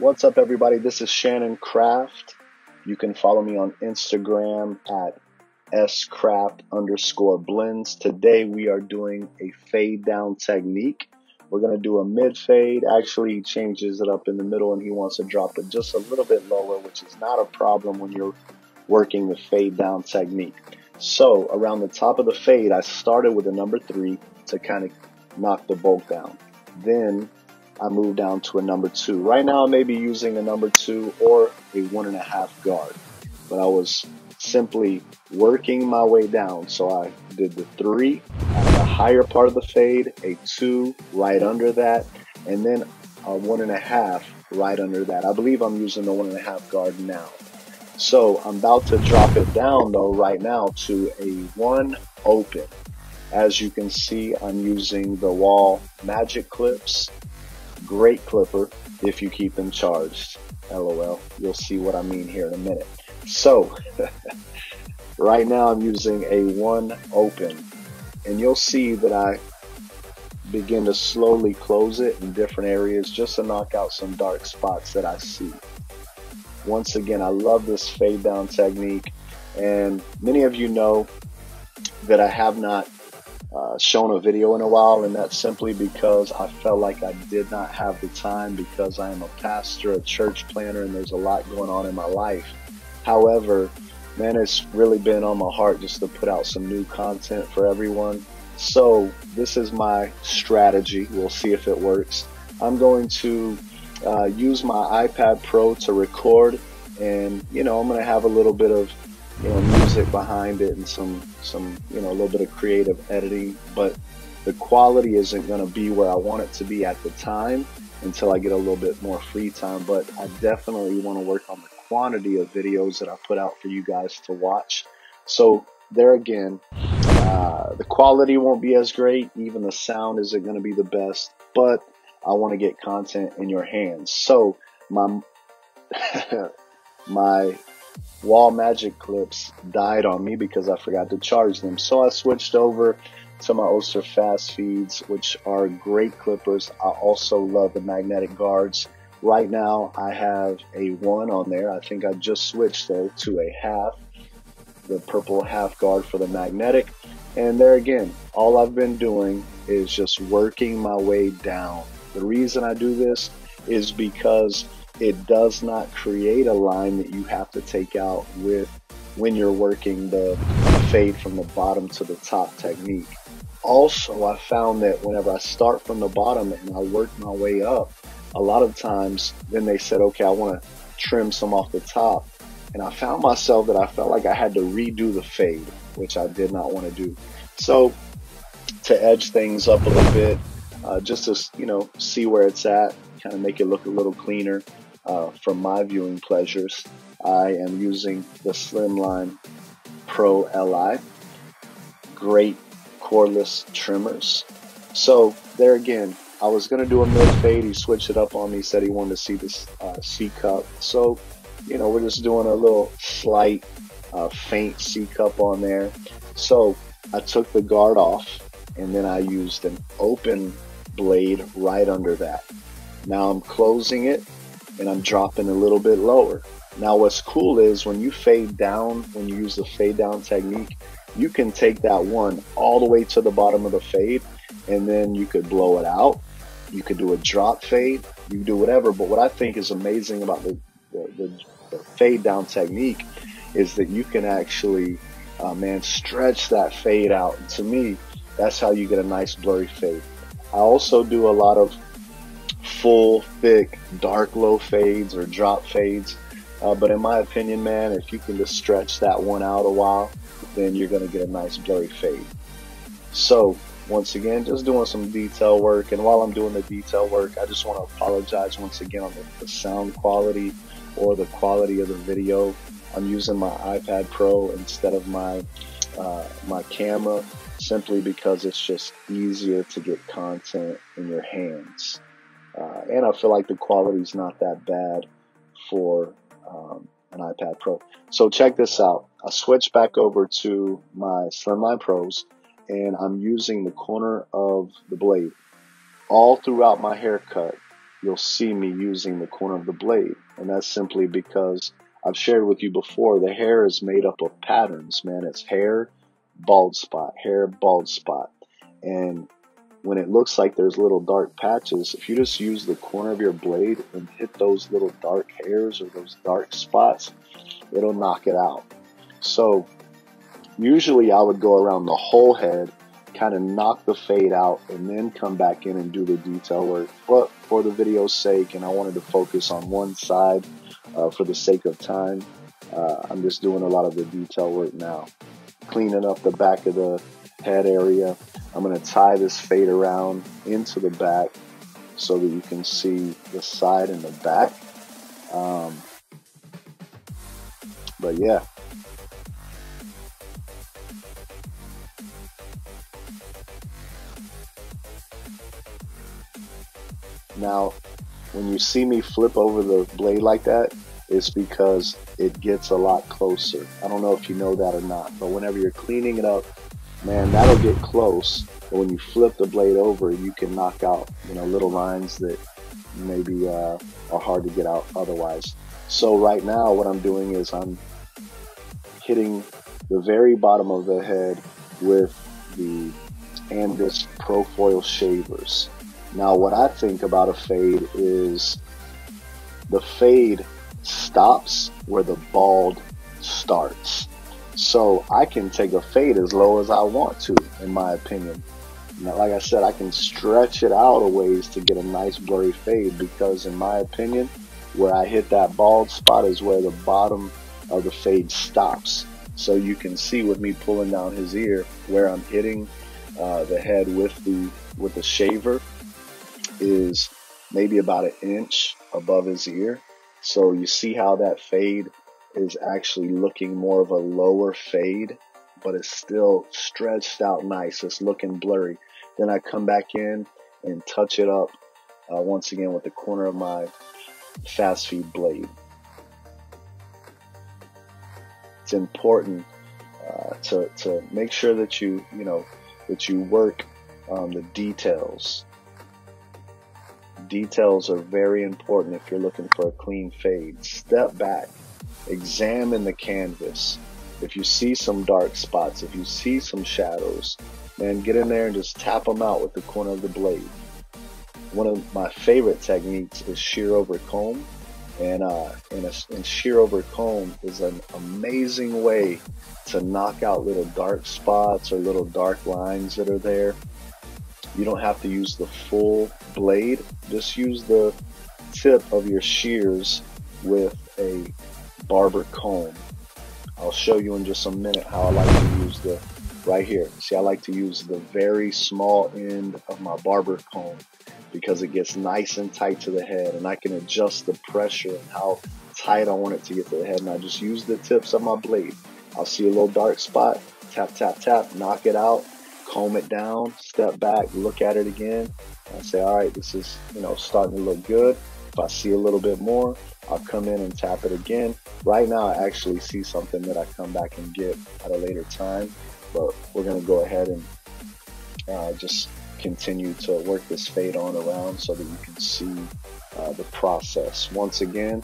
What's up, everybody? This is S.Craft. You can follow me on Instagram at S.Craft_blends. Today we are doing a fade down technique. We're going to do a mid fade. Actually, he changes it up in the middle and he wants to drop it just a little bit lower, which is not a problem when you're working the fade down technique. So around the top of the fade, I started with a number 3 to kind of knock the bulk down. Then I moved down to a number 2. Right now I may be using a number 2 or a 1.5 guard, but I was simply working my way down. So I did the 3 at the higher part of the fade, a 2 right under that, and then a 1.5 right under that. I believe I'm using the 1.5 guard now. So I'm about to drop it down though right now to a 1 open. As you can see, I'm using the wall magic clips. Great clipper if you keep them charged. LOL. You'll see what I mean here in a minute. So right now I'm using a 1 open, and you'll see that I begin to slowly close it in different areas just to knock out some dark spots that I see. Once again, I love this fade down technique, and many of you know that I have not shown a video in a while, and that's simply because I felt like I did not have the time, because I am a pastor, a church planner, and there's a lot going on in my life. However, man, it's really been on my heart just to put out some new content for everyone. So this is my strategy. We'll see if it works. I'm going to use my iPad Pro to record, and I'm going to have a little bit of music behind it and some a little bit of creative editing, but the quality isn't going to be where I want it to be at the time until I get a little bit more free time. But I definitely want to work on the quantity of videos that I put out for you guys to watch. So there again, the quality won't be as great, even the sound isn't going to be the best, but I want to get content in your hands. So my my wall magic clips died on me because I forgot to charge them. So I switched over to my Oster fast feeds, which are great clippers. I also love the magnetic guards. Right now I have a 1 on there. I think I just switched though to a half, the purple half guard for the magnetic. And there again, all I've been doing is just working my way down. The reason I do this is because it does not create a line that you have to take out with when you're working the fade from the bottom to the top technique. Also, I found that whenever I start from the bottom and I work my way up, a lot of times then they said, okay, I want to trim some off the top. And I found myself that I felt like I had to redo the fade, which I did not want to do. So to edge things up a little bit, just to see where it's at, kind of make it look a little cleaner for my viewing pleasures, I am using the Slimline Pro Li. Great cordless trimmers. So there again, I was going to do a mid fade. He switched it up on me, said he wanted to see this C cup. So we're just doing a little slight faint C cup on there. So I took the guard off, and then I used an open blade right under that. Now I'm closing it and I'm dropping a little bit lower. Now what's cool is when you fade down, when you use the fade down technique, you can take that 1 all the way to the bottom of the fade, and then you could blow it out. You could do a drop fade, you can do whatever. But what I think is amazing about the fade down technique is that you can actually stretch that fade out. And to me, that's how you get a nice blurry fade. I also do a lot of full, thick, dark low fades or drop fades. But in my opinion, man, if you can just stretch that one out a while, then you're going to get a nice blurry fade. So once again, just doing some detail work. And while I'm doing the detail work, I just want to apologize once again on the sound quality or the quality of the video. I'm using my iPad Pro instead of my camera, simply because it's just easier to get content in your hands. And I feel like the quality is not that bad for an iPad Pro. So check this out. I switched back over to my Slimline Pros, and I'm using the corner of the blade all throughout my haircut you'll see me using the corner of the blade. And that's simply because I've shared with you before, the hair is made up of patterns, man. It's hair, bald spot, hair, bald spot. And when it looks like there's little dark patches, if you just use the corner of your blade and hit those little dark hairs or those dark spots, it'll knock it out. So usually I would go around the whole head, kind of knock the fade out, and then come back in and do the detail work. But for the video's sake, and I wanted to focus on one side for the sake of time, I'm just doing a lot of the detail work now. Cleaning up the back of the head area. I'm going to tie this fade around into the back so that you can see the side and the back. But yeah. Now, when you see me flip over the blade like that, it's because it gets a lot closer. I don't know if you know that or not, but whenever you're cleaning it up, man, that'll get close. But when you flip the blade over, you can knock out, little lines that maybe are hard to get out otherwise. So right now, what I'm doing is I'm hitting the very bottom of the head with the Andis Profoil shavers. Now, what I think about a fade is the fade stops where the bald starts. So I can take a fade as low as I want to, in my opinion. Now, like I said, I can stretch it out a ways to get a nice blurry fade because, in my opinion, where I hit that bald spot is where the bottom of the fade stops. So you can see with me pulling down his ear where I'm hitting the head with the shaver is maybe about an inch above his ear. So you see how that fade is actually looking more of a lower fade, but it's still stretched out nice. It's looking blurry. Then I come back in and touch it up once again with the corner of my fast feed blade. It's important to make sure that you work the details. Details are very important if you're looking for a clean fade. Step back, examine the canvas. If you see some dark spots, if you see some shadows, man, get in there and just tap them out with the corner of the blade. One of my favorite techniques is shear over comb, and shear over comb is an amazing way to knock out little dark spots or little dark lines that are there. You don't have to use the full blade. Just use the tip of your shears with a barber comb. I'll show you in just a minute how I like to use right here. See, I like to use the very small end of my barber comb because it gets nice and tight to the head, and I can adjust the pressure and how tight I want it to get to the head. And I just use the tips of my blade. I'll see a little dark spot, tap, tap, tap, knock it out. Comb it down, step back, look at it again, and say, all right, this is, starting to look good. If I see a little bit more, I'll come in and tap it again. Right now, I actually see something that I come back and get at a later time, but we're going to go ahead and just continue to work this fade on around so that you can see the process. Once again,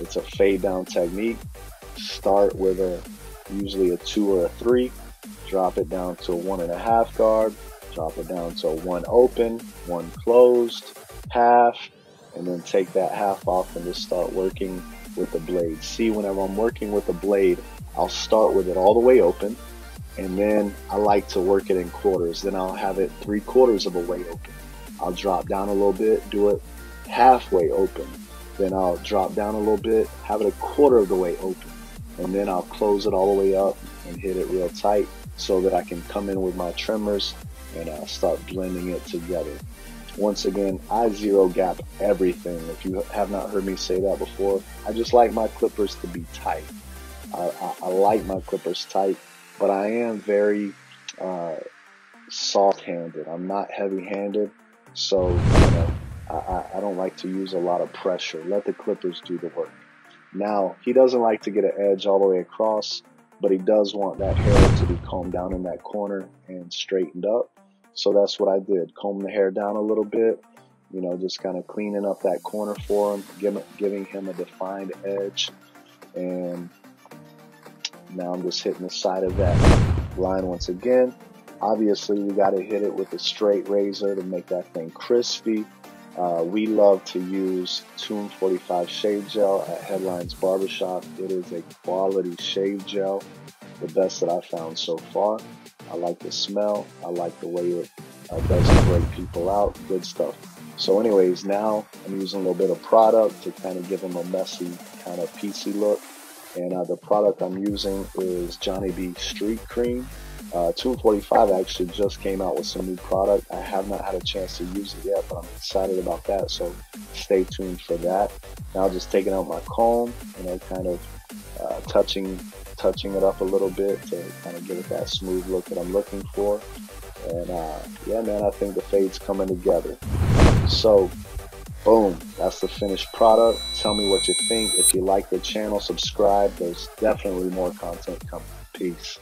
it's a fade down technique. Start with usually a 2 or a 3. Drop it down to a 1.5 guard, drop it down to a 1 open, 1 closed, half, and then take that half off and just start working with the blade. See, whenever I'm working with the blade, I'll start with it all the way open, and then I like to work it in quarters. Then I'll have it 3/4 of a way open. I'll drop down a little bit, do it halfway open. Then I'll drop down a little bit, have it 1/4 of the way open, and then I'll close it all the way up and hit it real tight, so that I can come in with my trimmers and start blending it together. Once again, I zero gap everything. If you have not heard me say that before, I just like my clippers to be tight. I like my clippers tight, but I am very soft-handed. I'm not heavy-handed, so I don't like to use a lot of pressure. Let the clippers do the work. Now, he doesn't like to get an edge all the way across, but he does want that hair to be combed down in that corner and straightened up. So that's what I did. Comb the hair down a little bit, You know, just kind of cleaning up that corner for him, giving him a defined edge. And now I'm just hitting the side of that line once again. Obviously, we got to hit it with a straight razor to make that thing crispy. We love to use Tune 45 shave gel at Headlines Barbershop. It is a quality shave gel, the best that I've found so far. I like the smell. I like the way it doesn't break people out. Good stuff. So anyways, now I'm using a little bit of product to kind of give them a messy, kind of piecey look. And the product I'm using is Johnny B Street Cream. Tune 45 actually just came out with some new product. I have not had a chance to use it yet, but I'm excited about that, so stay tuned for that. Now just taking out my comb, you know, kind of touching it up a little bit to kind of give it that smooth look that I'm looking for. And yeah, man, I think the fade's coming together. So boom, that's the finished product. Tell me what you think. If you like the channel, subscribe. There's definitely more content coming. Peace.